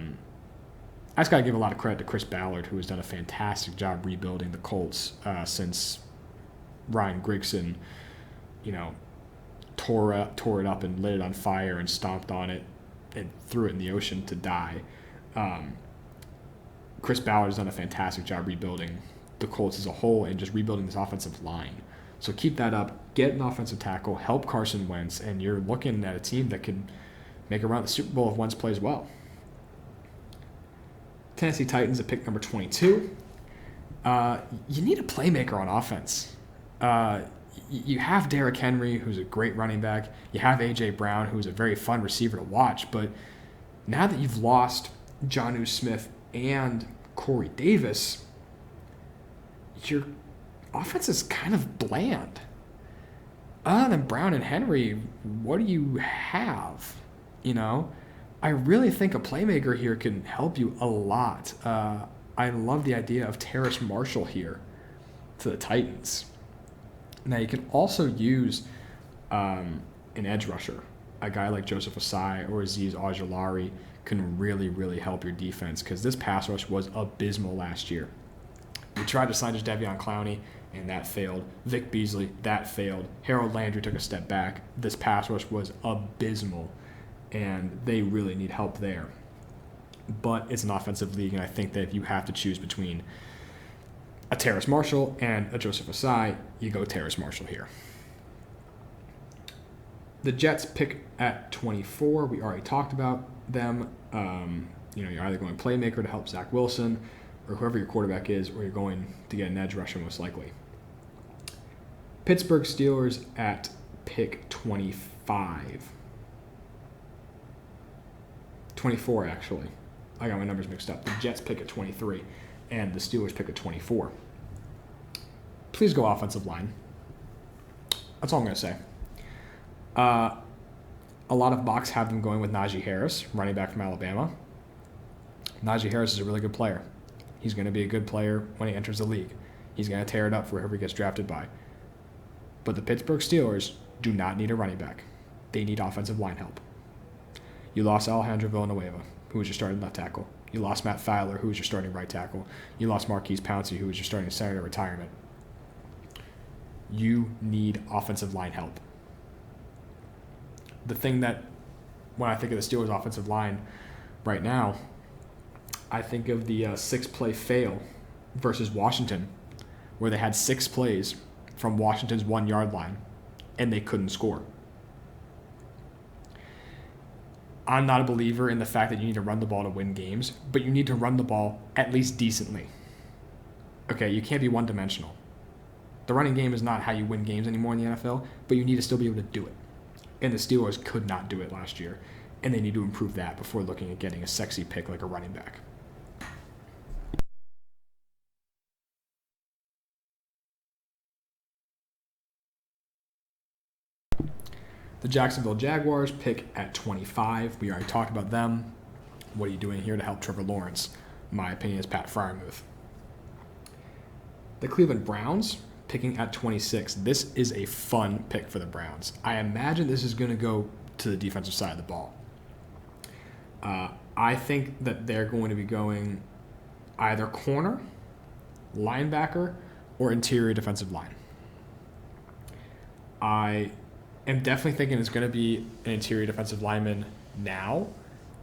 just got to give a lot of credit to Chris Ballard, who has done a fantastic job rebuilding the Colts since Ryan Grigson, tore it up and lit it on fire and stomped on it and threw it in the ocean to die. Chris Ballard has done a fantastic job rebuilding the Colts as a whole and just rebuilding this offensive line. So keep that up. Get an offensive tackle. Help Carson Wentz. And you're looking at a team that could make a run at the Super Bowl if Wentz plays well. Tennessee Titans at pick number 22. You need a playmaker on offense. You have Derrick Henry, who's a great running back. You have A.J. Brown, who's a very fun receiver to watch. But now that you've lost Jonnu Smith and Corey Davis, your offense is kind of bland. Other than Brown and Henry, what do you have? I really think a playmaker here can help you a lot. I love the idea of Terrace Marshall here to the Titans. Now, you can also use an edge rusher. A guy like Joseph Ossai or Azeez Ojulari can really, really help your defense because this pass rush was abysmal last year. We tried to sign Jadeveon Clowney, and that failed. Vic Beasley, that failed. Harold Landry took a step back. This pass rush was abysmal, and they really need help there. But it's an offensive league, and I think that if you have to choose between a Terrace Marshall and a Joseph Ossai, you go Terrace Marshall here. The Jets pick at 24. We already talked about them. You're either going playmaker to help Zach Wilson or whoever your quarterback is, or you're going to get an edge rusher most likely. Pittsburgh Steelers at pick 25. 24, actually. I got my numbers mixed up. The Jets pick at 23, and the Steelers pick at 24. Please go offensive line. That's all I'm going to say. A lot of mocks have them going with Najee Harris, running back from Alabama. Najee Harris is a really good player. He's going to be a good player when he enters the league. He's going to tear it up for whoever he gets drafted by. But the Pittsburgh Steelers do not need a running back. They need offensive line help. You lost Alejandro Villanueva, who was your starting left tackle. You lost Matt Fowler, who was your starting right tackle. You lost Marquise Pouncey, who was your starting center to retirement. You need offensive line help. The thing that, when I think of the Steelers' offensive line right now, I think of the 6-play fail versus Washington, where they had 6 plays from Washington's 1-yard line, and they couldn't score. I'm not a believer in the fact that you need to run the ball to win games, but you need to run the ball at least decently. Okay, you can't be one-dimensional. The running game is not how you win games anymore in the NFL, but you need to still be able to do it. And the Steelers could not do it last year, and they need to improve that before looking at getting a sexy pick like a running back. The Jacksonville Jaguars pick at 25. We already talked about them. What are you doing here to help Trevor Lawrence? My opinion is Pat Freiermuth. The Cleveland Browns picking at 26. This is a fun pick for the Browns. I imagine this is going to go to the defensive side of the ball. I think that they're going to be going either corner, linebacker, or interior defensive line. I am definitely thinking it's going to be an interior defensive lineman now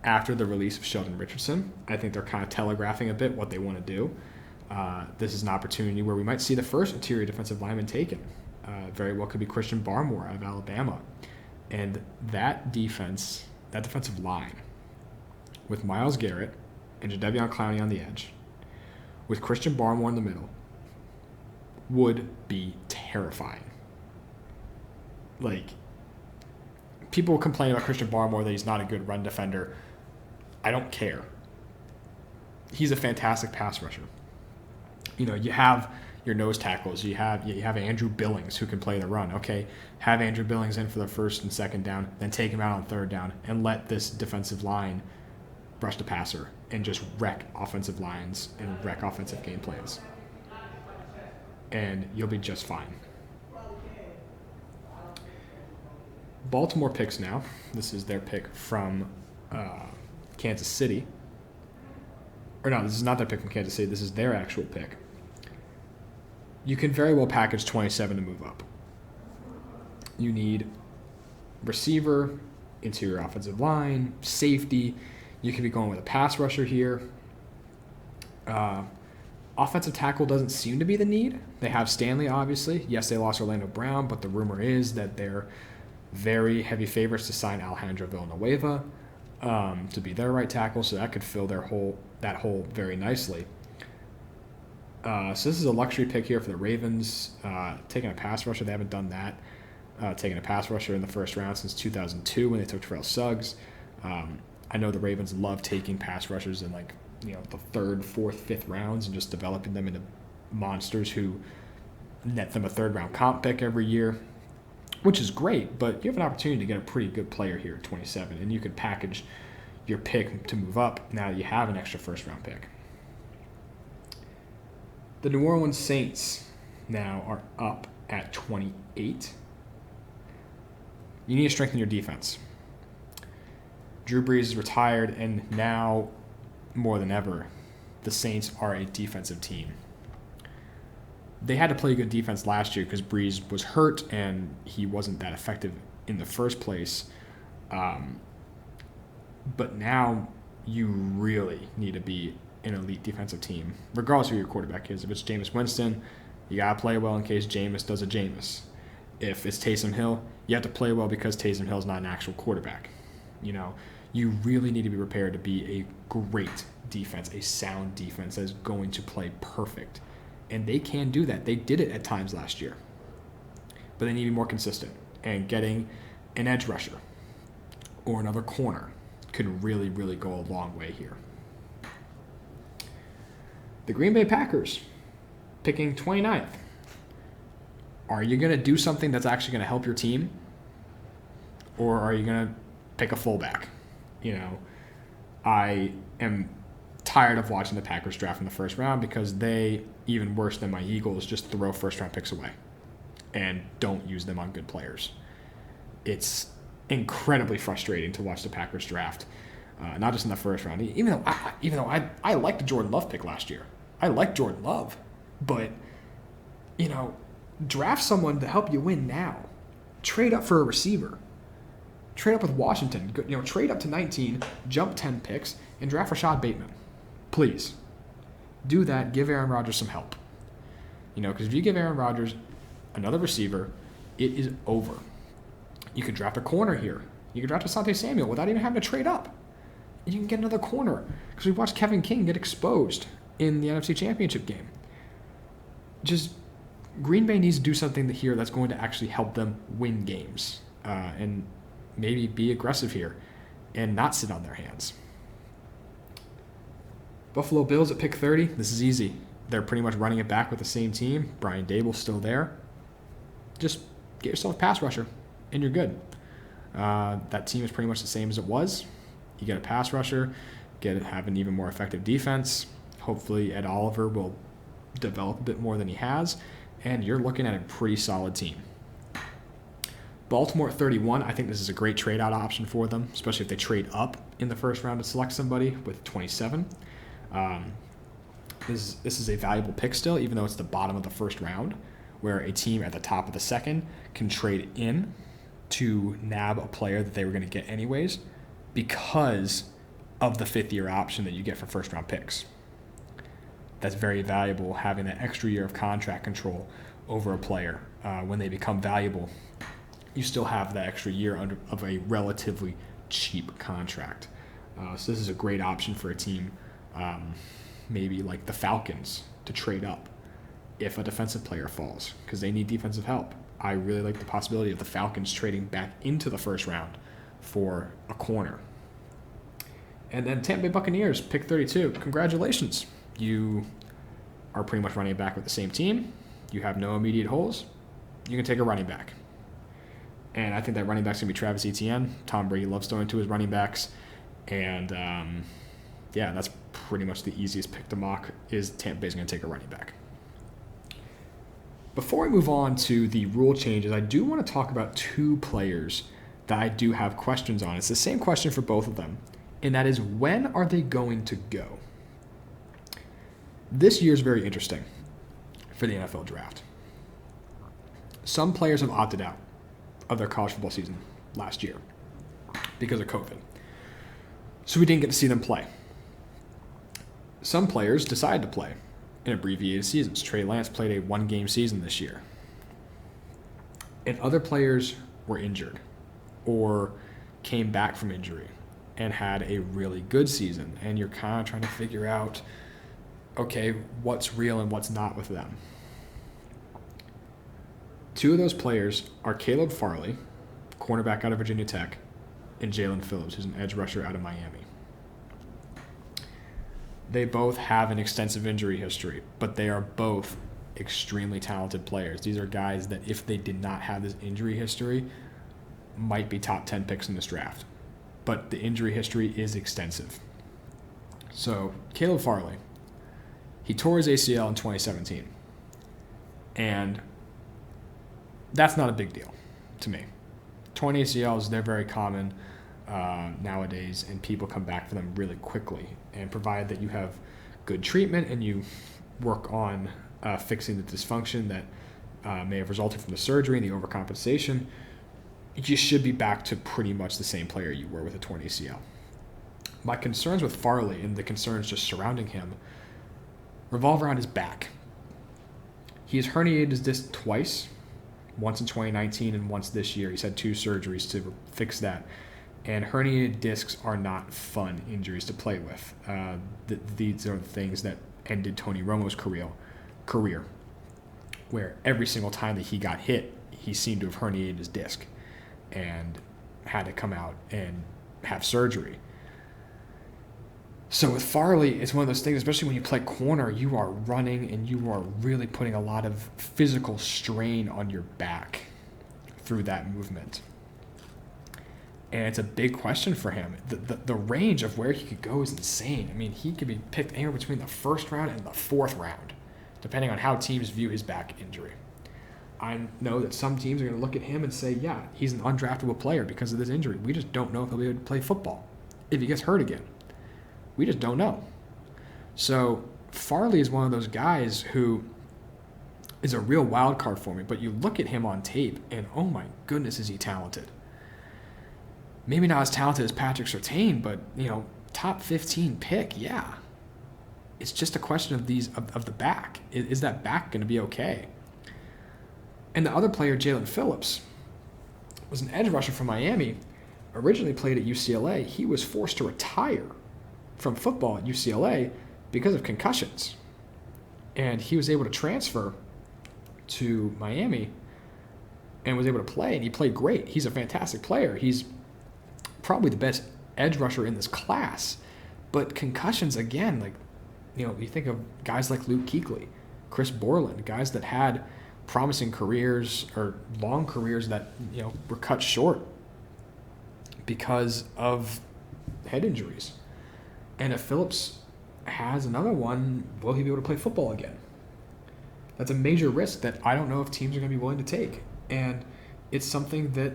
after the release of Sheldon Richardson. I think they're kind of telegraphing a bit what they want to do. This is an opportunity where we might see the first interior defensive lineman taken. Very well could be Christian Barmore out of Alabama. And that defensive line, with Myles Garrett and Jadeveon Clowney on the edge, with Christian Barmore in the middle, would be terrifying. Like, people complain about Christian Barmore that he's not a good run defender. I don't care. He's a fantastic pass rusher. You have your nose tackles. You have Andrew Billings who can play the run. Okay, have Andrew Billings in for the first and second down, then take him out on third down, and let this defensive line rush the passer and just wreck offensive lines and wreck offensive game plans. And you'll be just fine. Baltimore picks now. This is their pick from Kansas City. Or no, this is not their pick from Kansas City. This is their actual pick. You can very well package 27 to move up. You need receiver, interior offensive line, safety. You could be going with a pass rusher here. Offensive tackle doesn't seem to be the need. They have Stanley, obviously. Yes, they lost Orlando Brown, but the rumor is that they're very heavy favorites to sign Alejandro Villanueva to be their right tackle, so that could fill that hole very nicely. So this is a luxury pick here for the Ravens. Taking a pass rusher, they haven't done that. Taking a pass rusher in the first round since 2002 when they took Terrell Suggs. I know the Ravens love taking pass rushers in the third, fourth, fifth rounds and just developing them into monsters who net them a third-round comp pick every year, which is great, but you have an opportunity to get a pretty good player here at 27, and you could package your pick to move up now that you have an extra first-round pick. The New Orleans Saints now are up at 28. You need to strengthen your defense. Drew Brees is retired, and now, more than ever, the Saints are a defensive team. They had to play good defense last year because Brees was hurt and he wasn't that effective in the first place. But now you really need to be an elite defensive team, regardless of who your quarterback is. If it's Jameis Winston, you got to play well in case Jameis does a Jameis. If it's Taysom Hill, you have to play well because Taysom Hill is not an actual quarterback. You really need to be prepared to be a great defense, a sound defense that is going to play perfect. And they can do that. They did it at times last year. But they need to be more consistent. And getting an edge rusher or another corner could really, really go a long way here. The Green Bay Packers, picking 29th. Are you going to do something that's actually going to help your team? Or are you going to pick a fullback? I am tired of watching the Packers draft in the first round because they, even worse than my Eagles, just throw first-round picks away and don't use them on good players. It's incredibly frustrating to watch the Packers draft, not just in the first round. Even though I liked the Jordan Love pick last year. I like Jordan Love, but draft someone to help you win now. Trade up for a receiver. Trade up with Washington. Trade up to 19, jump 10 picks, and draft Rashad Bateman. Please. Do that. Give Aaron Rodgers some help. Because if you give Aaron Rodgers another receiver, it is over. You could draft a corner here. You could draft Asante Samuel without even having to trade up. And you can get another corner. Because we watched Kevin King get exposed in the NFC Championship game. Green Bay needs to do something here that's going to actually help them win games. And maybe be aggressive here and not sit on their hands. Buffalo Bills at pick 30. This is easy. They're pretty much running it back with the same team. Brian Dable's still there. Just get yourself a pass rusher, and you're good. That team is pretty much the same as it was. You get a pass rusher, have an even more effective defense. Hopefully Ed Oliver will develop a bit more than he has, and you're looking at a pretty solid team. Baltimore at 31, I think this is a great trade-out option for them, especially if they trade up in the first round to select somebody with 27. This is a valuable pick still, even though it's the bottom of the first round, where a team at the top of the second can trade in to nab a player that they were going to get anyways because of the fifth-year option that you get for first-round picks. That's very valuable, having that extra year of contract control over a player. When they become valuable, you still have that extra year of a relatively cheap contract. So this is a great option for a team, maybe like the Falcons, to trade up if a defensive player falls because they need defensive help. I really like the possibility of the Falcons trading back into the first round for a corner. And then Tampa Bay Buccaneers, pick 32. Congratulations. You are pretty much running back with the same team. You have no immediate holes. You can take a running back. And I think that running back's going to be Travis Etienne. Tom Brady loves throwing to his running backs. And, that's pretty much the easiest pick to mock is Tampa Bay's going to take a running back. Before we move on to the rule changes, I do want to talk about two players that I do have questions on. It's the same question for both of them, and that is, when are they going to go? This year is very interesting for the NFL draft. Some players have opted out of their college football season last year because of COVID. So we didn't get to see them play. Some players decided to play in abbreviated seasons. Trey Lance played a one-game season this year. And other players were injured or came back from injury and had a really good season. And you're kind of trying to figure out, okay, what's real and what's not with them. Two of those players are Caleb Farley, cornerback out of Virginia Tech, and Jaelan Phillips, who's an edge rusher out of Miami. They both have an extensive injury history, but they are both extremely talented players. These are guys that, if they did not have this injury history, might be top 10 picks in this draft. But the injury history is extensive. So, Caleb Farley, he tore his ACL in 2017. And that's not a big deal to me. Torn ACLs, they're very common nowadays, and people come back from them really quickly. And provided that you have good treatment and you work on fixing the dysfunction that may have resulted from the surgery and the overcompensation, you should be back to pretty much the same player you were with a torn ACL. My concerns with Farley and the concerns just surrounding him revolve around his back. He has herniated his disc twice, once in 2019 and once this year. He's had 2 surgeries to fix that. And herniated discs are not fun injuries to play with. These are the things that ended Tony Romo's career, where every single time that he got hit, he seemed to have herniated his disc and had to come out and have surgery. So with Farley, it's one of those things, especially when you play corner, you are running and you are really putting a lot of physical strain on your back through that movement. And it's a big question for him. The range of where he could go is insane. I mean, he could be picked anywhere between the 1st round and the 4th round, depending on how teams view his back injury. I know that some teams are going to look at him and say, yeah, he's an undraftable player because of this injury. We just don't know if he'll be able to play football if he gets hurt again. We just don't know. So Farley is one of those guys who is a real wild card for me, but you look at him on tape and, oh my goodness, is he talented. Maybe not as talented as Patrick Surtain, but, top 15 pick, yeah. It's just a question of the back. Is that back going to be okay? And the other player, Jaelan Phillips, was an edge rusher from Miami, originally played at UCLA. He was forced to retire from football at UCLA because of concussions. And he was able to transfer to Miami and was able to play, and he played great. He's a fantastic player. He's probably the best edge rusher in this class. But concussions, again, you think of guys like Luke Kuechly, Chris Borland, guys that had promising careers or long careers that, were cut short because of head injuries. And if Phillips has another one, will he be able to play football again? That's a major risk that I don't know if teams are going to be willing to take. And it's something that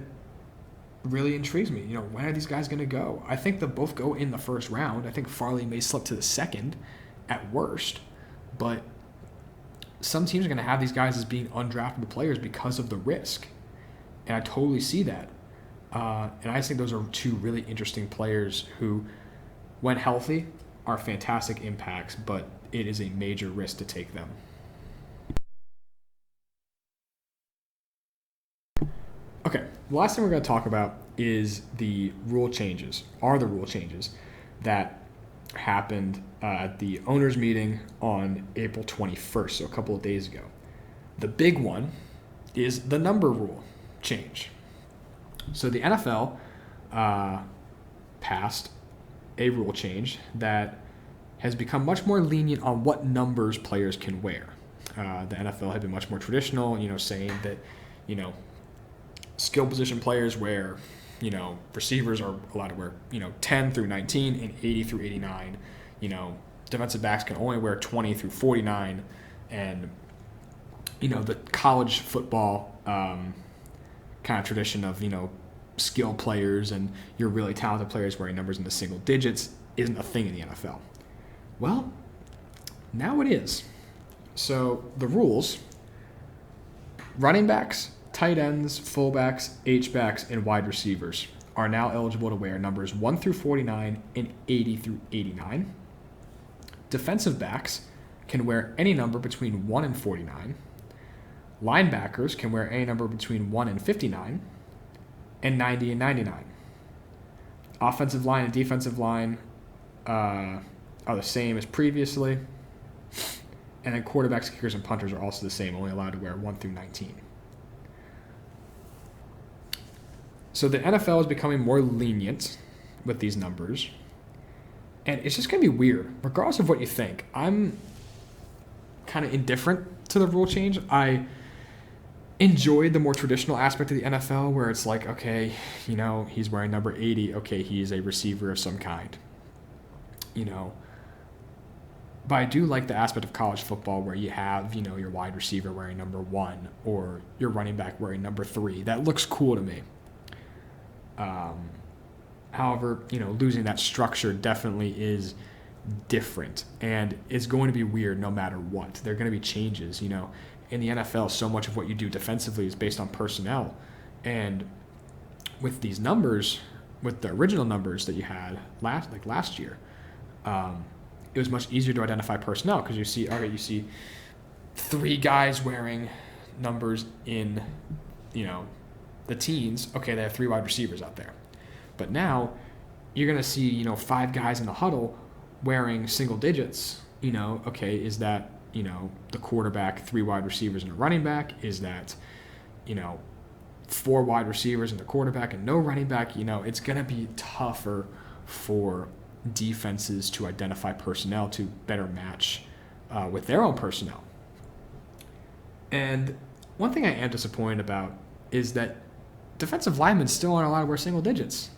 really intrigues me. When are these guys going to go? I think they'll both go in the 1st round. I think Farley may slip to the 2nd at worst. But some teams are going to have these guys as being undraftable players because of the risk. And I totally see that. And I just think those are 2 really interesting players who, when healthy, are fantastic impacts, but it is a major risk to take them. Okay, the last thing we're going to talk about is the rule changes that happened at the owners' meeting on April 21st, so a couple of days ago. The big one is the number rule change. So the NFL passed a rule change that has become much more lenient on what numbers players can wear. The NFL had been much more traditional, saying that, skill position players wear, receivers are allowed to wear, 10 through 19 and 80 through 89. Defensive backs can only wear 20 through 49. And, the college football kind of tradition of, skill players and your really talented players wearing numbers in the single digits isn't a thing in the NFL. Well, now it is. So the rules, running backs, tight ends, fullbacks, H-backs, and wide receivers are now eligible to wear numbers 1 through 49 and 80 through 89. Defensive backs can wear any number between 1 and 49. Linebackers can wear any number between 1 and 59. And 90 and 99. Offensive line and defensive line are the same as previously. And then quarterbacks, kickers, and punters are also the same, only allowed to wear 1 through 19. So the NFL is becoming more lenient with these numbers. And it's just going to be weird, regardless of what you think. I'm kind of indifferent to the rule change. I enjoyed the more traditional aspect of the NFL where it's like, okay, he's wearing number 80. Okay, he's a receiver of some kind. But I do like the aspect of college football where you have, your wide receiver wearing number 1 or your running back wearing number 3. That looks cool to me. However, losing that structure definitely is different, and it's going to be weird no matter what. There are going to be changes. In the NFL, so much of what you do defensively is based on personnel, and with these numbers, with the original numbers that you had last year, it was much easier to identify personnel because you see 3 guys wearing numbers in, the teens. Okay, they have 3 wide receivers out there. But now you're going to see, 5 guys in the huddle wearing single digits. Okay, is that, the quarterback, 3 wide receivers and a running back? Is that, 4 wide receivers and the quarterback and no running back? It's going to be tougher for defenses to identify personnel to better match with their own personnel. And one thing I am disappointed about is that defensive linemen still aren't allowed to wear single digits.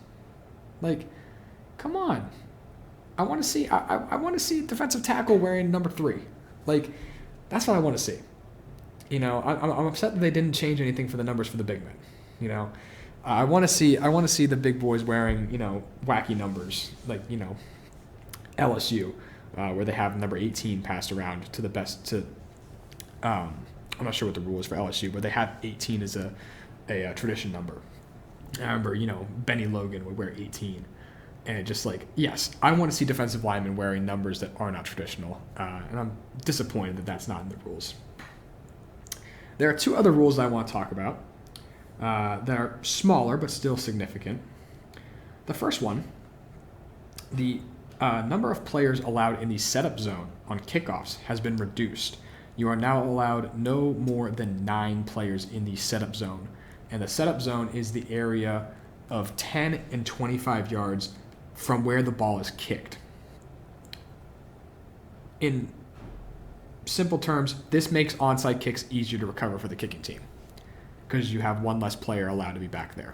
Like, come on. I want to see a defensive tackle wearing number 3. Like, that's what I want to see. I'm upset that they didn't change anything for the numbers for the big men. I want to see the big boys wearing, wacky numbers like, LSU, where they have number 18 passed around to the best I'm not sure what the rule is for LSU, but they have 18 as a tradition number. I remember, Benny Logan would wear 18. And just yes, I want to see defensive linemen wearing numbers that are not traditional. And I'm disappointed that that's not in the rules. There are 2 other rules that I want to talk about that are smaller but still significant. The first one, the number of players allowed in the setup zone on kickoffs has been reduced. You are now allowed no more than 9 players in the setup zone. And the setup zone is the area of 10 and 25 yards from where the ball is kicked. In simple terms, this makes onside kicks easier to recover for the kicking team because you have 1 less player allowed to be back there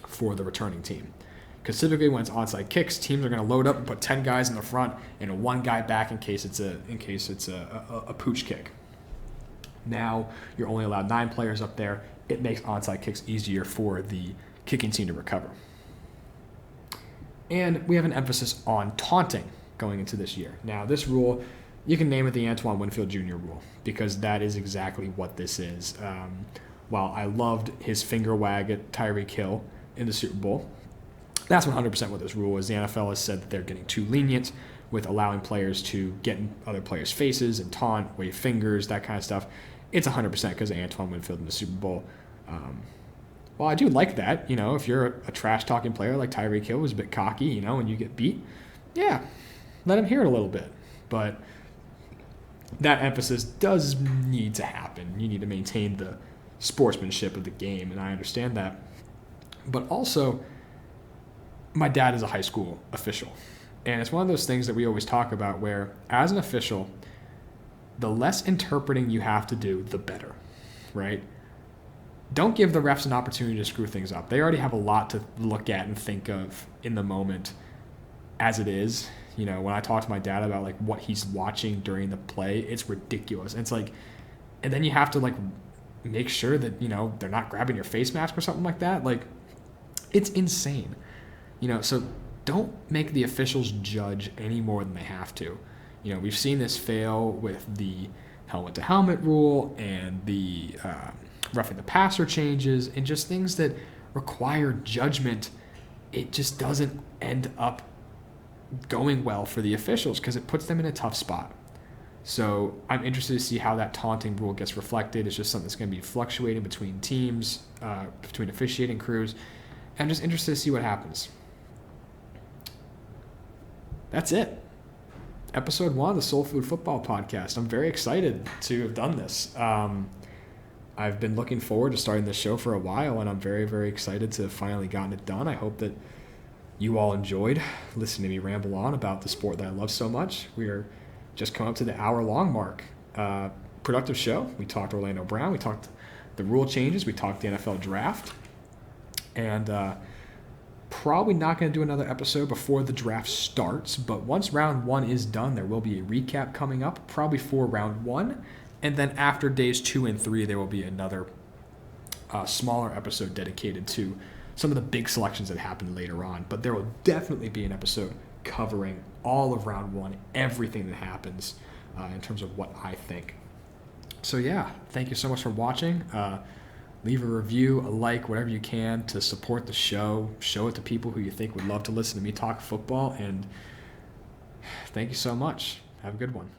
for the returning team. Because typically when it's onside kicks, teams are going to load up and put 10 guys in the front and 1 guy back in case it's a pooch kick. Now you're only allowed 9 players up there. It makes onside kicks easier for the kicking team to recover. And we have an emphasis on taunting going into this year. Now, this rule, you can name it the Antoine Winfield Jr. rule because that is exactly what this is. While I loved his finger wag at Tyreek Hill in the Super Bowl, that's 100% what this rule is. The NFL has said that they're getting too lenient with allowing players to get in other players' faces and taunt, wave fingers, that kind of stuff. It's 100% because of Antoine Winfield in the Super Bowl. Well, I do like that. If you're a trash-talking player like Tyreek Hill was a bit cocky, and you get beat, yeah, let him hear it a little bit. But that emphasis does need to happen. You need to maintain the sportsmanship of the game, and I understand that. But also, my dad is a high school official, and it's one of those things that we always talk about where, as an official, the less interpreting you have to do, the better, right? Don't give the refs an opportunity to screw things up. They already have a lot to look at and think of in the moment as it is. When I talk to my dad about what he's watching during the play, it's ridiculous. And it's and then you have to make sure that, they're not grabbing your face mask or something like that. It's insane. So don't make the officials judge any more than they have to. We've seen this fail with the helmet-to-helmet rule and the roughing the passer changes and just things that require judgment. It just doesn't end up going well for the officials because it puts them in a tough spot. So I'm interested to see how that taunting rule gets reflected. It's just something that's going to be fluctuating between teams, between officiating crews. I'm just interested to see what happens. That's it. Episode 1 of the Soulfood Football podcast. I'm very excited to have done this. I've been looking forward to starting this show for a while, and I'm very, very excited to have finally gotten it done. I hope that you all enjoyed listening to me ramble on about the sport that I love so much. We are just coming up to the hour-long mark. Productive show. We talked Orlando Brown. We talked the rule changes. We talked the NFL draft. And probably not going to do another episode before the draft starts. But once round 1 is done, there will be a recap coming up, probably for round 1. And then after days 2 and 3, there will be another smaller episode dedicated to some of the big selections that happened later on. But there will definitely be an episode covering all of round 1, everything that happens in terms of what I think. So yeah, thank you so much for watching. Leave a review, a like, whatever you can to support the show. Show it to people who you think would love to listen to me talk football. And thank you so much. Have a good one.